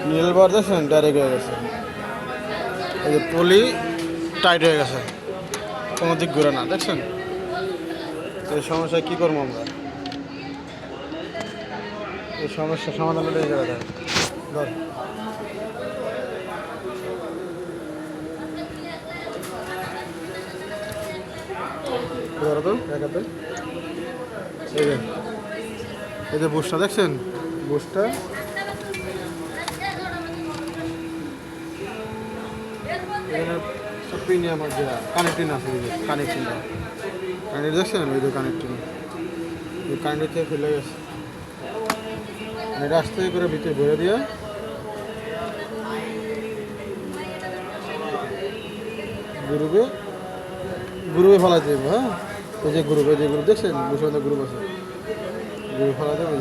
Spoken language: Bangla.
নীল বার দেখছেন ডাইরেক্ট হয়ে গেছে, এই যে পলি টাইট হয়ে গেছে, কোনো দিক ঘুরে না, দেখছেন? এই সমস্যায় কী করবো আমরা? এই সমস্যার সমাধান হলে এই জায়গায় ধর ধরো তো একাতে, এই যে বুশটা দেখছেন, বুশটা এখানে সব প্রিমিয়াম আর যে কানেক্টিং আছে, এই যে কানেক্টিংটা কানেক্ট দেখছেন, ওই যে কানেক্টিং, ওই কানেক্টের থেকে ফেলে গেছে, এটা আস্তে করে ভিতরে ভরে দিয়ে গ্রুপে ফেলা দেবো। হ্যাঁ, এই যে গ্রুপ দেখছেন, বুঝে গ্রুপ আছে, গ্রুপে ফেলা দেবো।